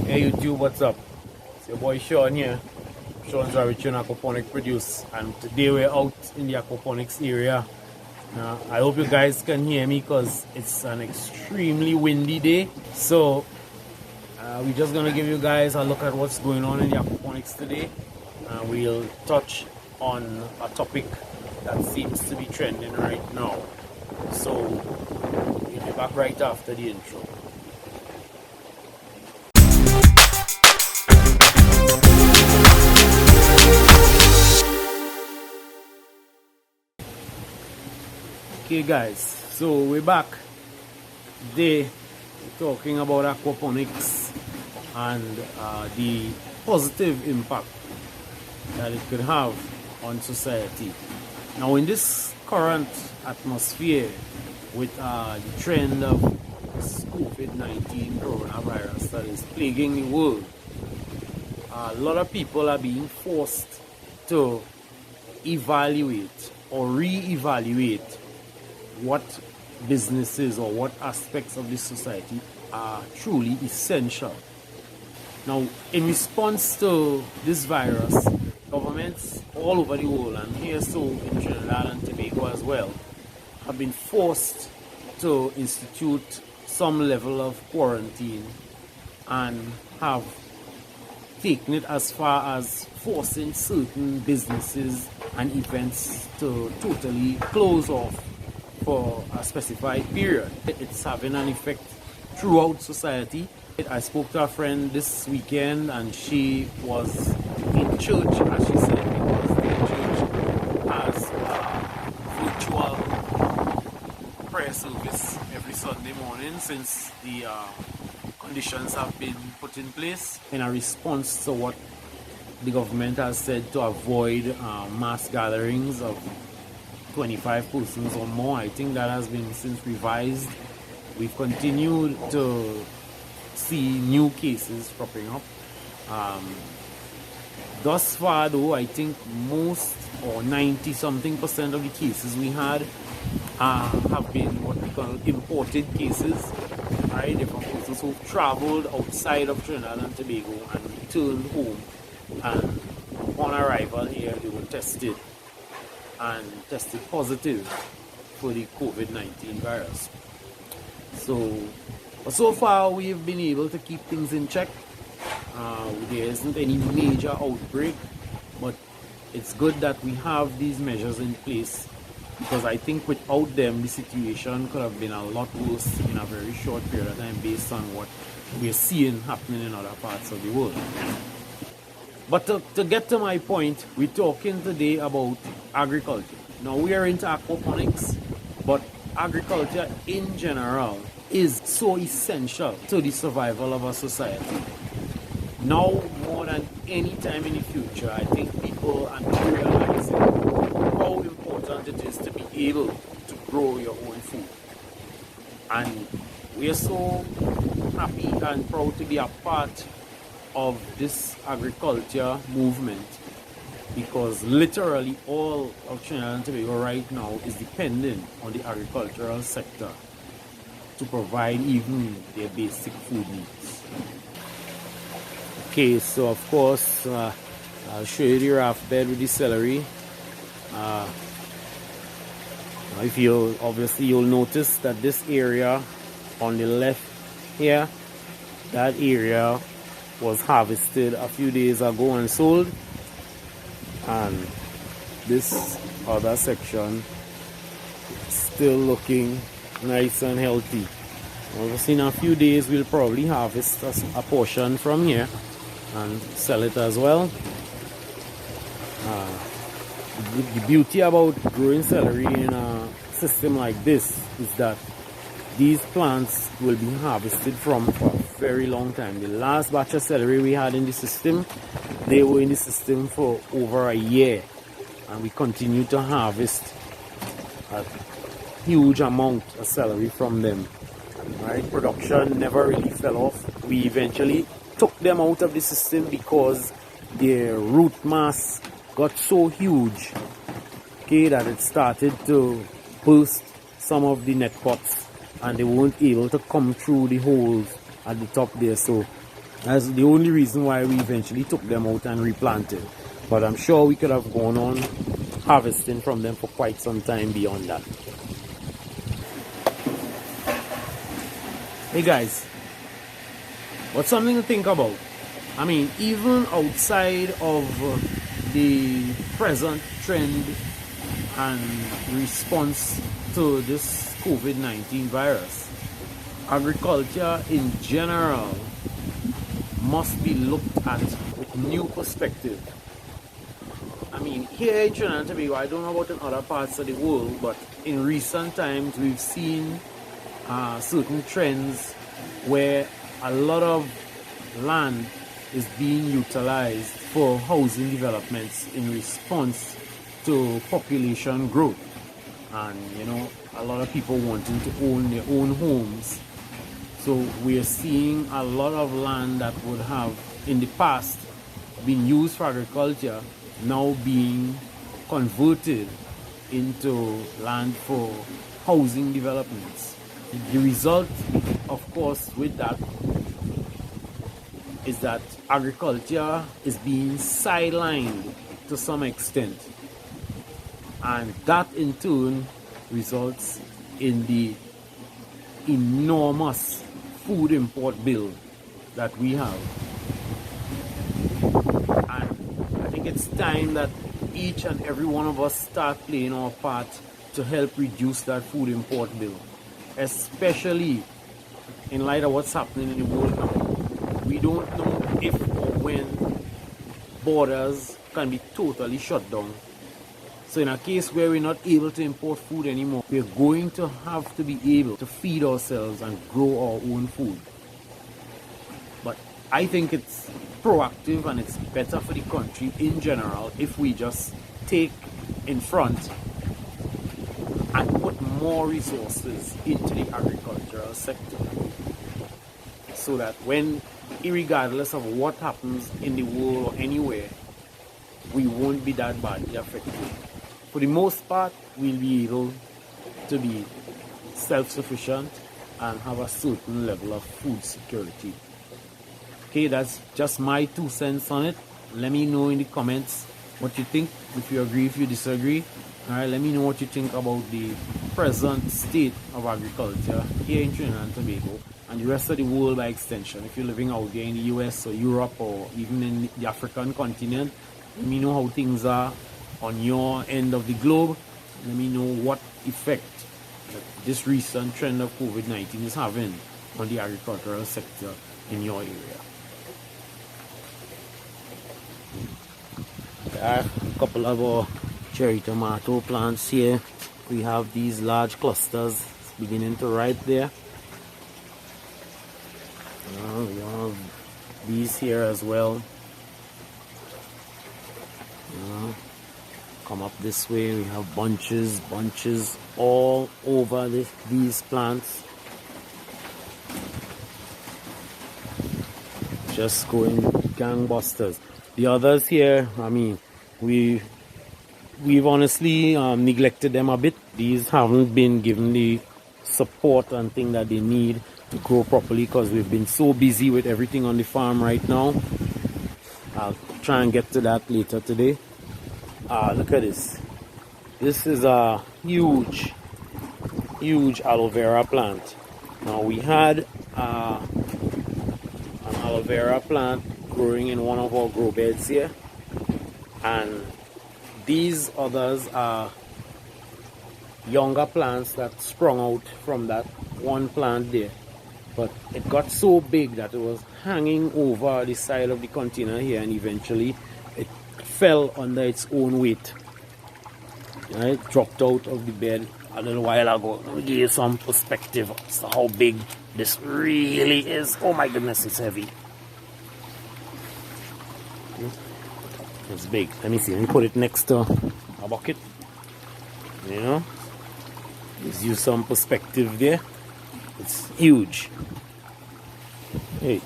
Hey YouTube, what's up? It's your boy Sean here. Sean's Rabbitry and Aquaponic produce, and today we're out in the Aquaponics area. I hope you guys can hear me because it's an extremely windy day. So we're just gonna give you guys a look at what's going on in the Aquaponics today. We'll touch on a topic that seems to be trending right now. So we'll be back right after the intro. Okay guys, so we're back today talking about aquaponics and the positive impact that it could have on society. Now in this current atmosphere with the trend of this COVID-19 coronavirus that is plaguing the world, a lot of people are being forced to evaluate or re-evaluate what businesses or what aspects of this society are truly essential. Now, in response to this virus, governments all over the world, and here so in Trinidad and Tobago as well, have been forced to institute some level of quarantine and have taken it as far as forcing certain businesses and events to totally close off for a specified period. It's having an effect throughout society. I spoke to a friend this weekend and she was in church, as she said, because the church has a virtual prayer service every Sunday morning since the conditions have been put in place in a response to what the government has said to avoid mass gatherings of 25 persons or more. I think that has been since revised. We've continued to see new cases cropping up. Thus far though, I think most or 90-something% of the cases we had have been what we call imported cases, right? They're from persons who've traveled outside of Trinidad and Tobago and returned home, and upon arrival here they were tested and tested positive for the COVID-19 virus. So far we've been able to keep things in check. There isn't any major outbreak, but it's good that we have these measures in place, because I think without them the situation could have been a lot worse in a very short period of time based on what we're seeing happening in other parts of the world. But to get to my point, we're talking today about agriculture. Now we are into aquaponics, but agriculture in general is so essential to the survival of a society. Now more than any time in the future, I think people are realizing how important it is to be able to grow your own food. And we are so happy and proud to be a part of this agriculture movement, because literally all of Trinidad and Tobago right now is dependent on the agricultural sector to provide even their basic food needs. Okay, so of course I'll show you the raft bed with the celery. If you'll notice that this area on the left here, that area was harvested a few days ago and sold, and this other section is still looking nice and healthy. Obviously in a few days we'll probably harvest a portion from here and sell it as well. The beauty about growing celery in a system like this is that these plants will be harvested from for a very long time. The last batch of celery we had in the system, they were in the system for over a year, and we continue to harvest a huge amount of celery from them. Right? Production never really fell off. We eventually took them out of the system because their root mass got so huge, okay, that it started to burst some of the net pots and they weren't able to come through the holes at the top there. So that's the only reason why we eventually took them out and replanted. But I'm sure we could have gone on harvesting from them for quite some time beyond that. Hey guys, what's something to think about? I mean, even outside of the present trend and response to this COVID-19 virus, agriculture in general must be looked at with new perspective. I mean, here in Trinidad and Tobago, I don't know about in other parts of the world, but in recent times we've seen certain trends where a lot of land is being utilized for housing developments in response to population growth, and you know, a lot of people wanting to own their own homes. So we are seeing a lot of land that would have in the past been used for agriculture now being converted into land for housing developments. The result, of course, with that is that agriculture is being sidelined to some extent, and that in turn results in the enormous food import bill that we have. And I think it's time that each and every one of us start playing our part to help reduce that food import bill, especially in light of what's happening in the world now. We don't know if or when borders can be totally shut down. So in a case where we're not able to import food anymore, we're going to have to be able to feed ourselves and grow our own food. But I think it's proactive and it's better for the country in general if we just take in front and put more resources into the agricultural sector, so that when, irregardless of what happens in the world or anywhere, we won't be that badly affected. For the most part, we'll be able to be self-sufficient and have a certain level of food security. Okay, that's just my 2 cents on it. Let me know in the comments what you think, if you agree, if you disagree. Alright, let me know what you think about the present state of agriculture here in Trinidad and Tobago and the rest of the world by extension. If you're living out there in the US or Europe or even in the African continent, let me know how things are on your end of the globe. Let me know what effect that this recent trend of COVID-19 is having on the agricultural sector in your area. There are a couple of our cherry tomato plants here. We have these large clusters beginning to ripe there. We have these here as well. Come up this way, we have bunches all over these plants. Just going gangbusters. The others here, I mean, we've honestly neglected them a bit. These haven't been given the support and thing that they need to grow properly because we've been so busy with everything on the farm right now. I'll try and get to that later today. Look at this. This is a huge aloe vera plant. Now we had an aloe vera plant growing in one of our grow beds here, and these others are younger plants that sprung out from that one plant there, but it got so big that it was hanging over the side of the container here, and eventually it fell under its own weight. It dropped out of the bed a little while ago. Let me give you some perspective as to how big this really is. Oh my goodness, it's heavy. It's big. Let me see. Let me put it next to a bucket. You know, gives you some perspective there. It's huge. Hey,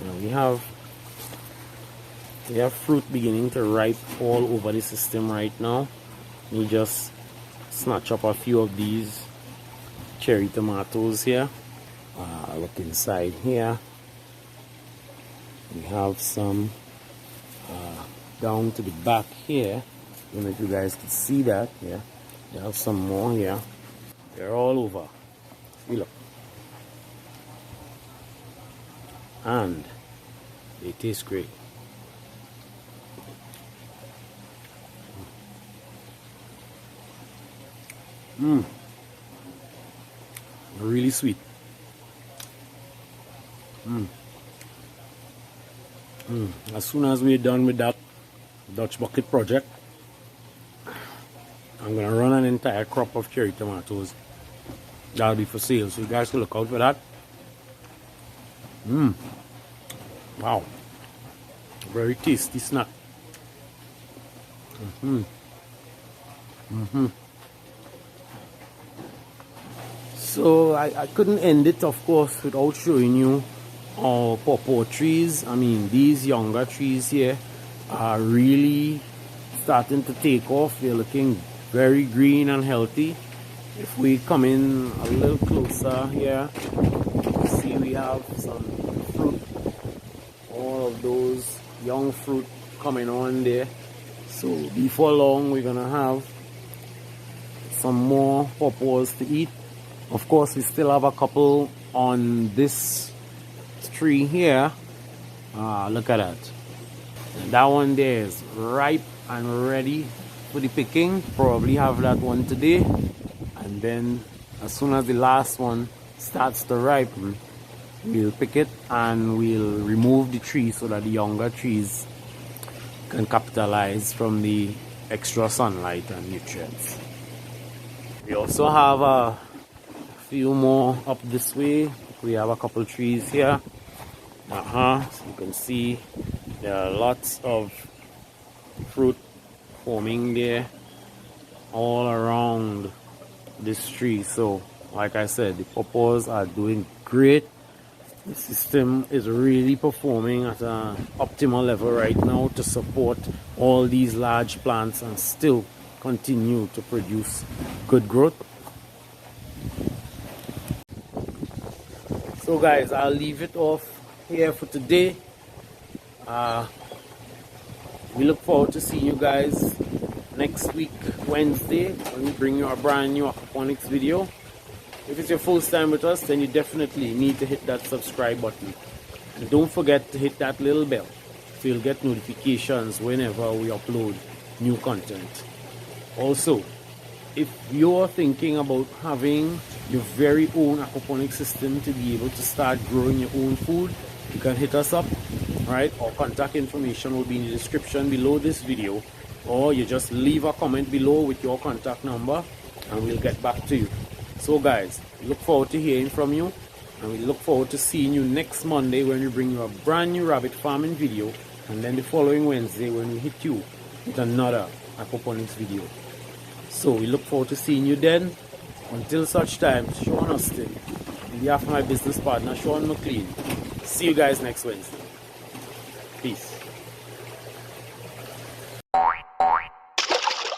now we have fruit beginning to ripe all over the system right now. Let me just snatch up a few of these cherry tomatoes here. Look inside here. We have some down to the back here. I don't know if you guys can see that. Yeah, we have some more here. They're all over. See, look. And they taste great. Really sweet. As soon as we're done with that Dutch bucket project, I'm gonna run an entire crop of cherry tomatoes. That'll be for sale, so you guys can look out for that. Wow, very tasty snack. So I couldn't end it, of course, without showing you our pawpaw trees. I mean, these younger trees here are really starting to take off. They're looking very green and healthy. If we come in a little closer here, see we have some fruit, all of those young fruit coming on there. So before long we're gonna have some more pawpaws to eat. Of course, we still have a couple on this tree here. Look at that. And that one there is ripe and ready for the picking. Probably have that one today. And then as soon as the last one starts to ripen, we'll pick it and we'll remove the tree so that the younger trees can capitalize from the extra sunlight and nutrients. We also have a few more up this way. We have a couple trees here. So you can see there are lots of fruit forming there all around this tree. So like I said, the pawpaws are doing great. The system is really performing at an optimal level right now to support all these large plants and still continue to produce good growth. So guys, I'll leave it off here for today. We look forward to seeing you guys next week, Wednesday, when we bring you a brand new aquaponics video. If it's your first time with us, then you definitely need to hit that subscribe button. And don't forget to hit that little bell so you'll get notifications whenever we upload new content. Also, if you're thinking about having your very own aquaponics system to be able to start growing your own food, you can hit us up, right? Our contact information will be in the description below this video, or you just leave a comment below with your contact number and we'll get back to you. So guys, we look forward to hearing from you, and we look forward to seeing you next Monday when we bring you a brand new rabbit farming video, and then the following Wednesday when we hit you with another aquaponics video. So we look forward to seeing you then. Until such time, Sean Austin, on behalf of my business partner Sean McLean, see you guys next Wednesday. Peace.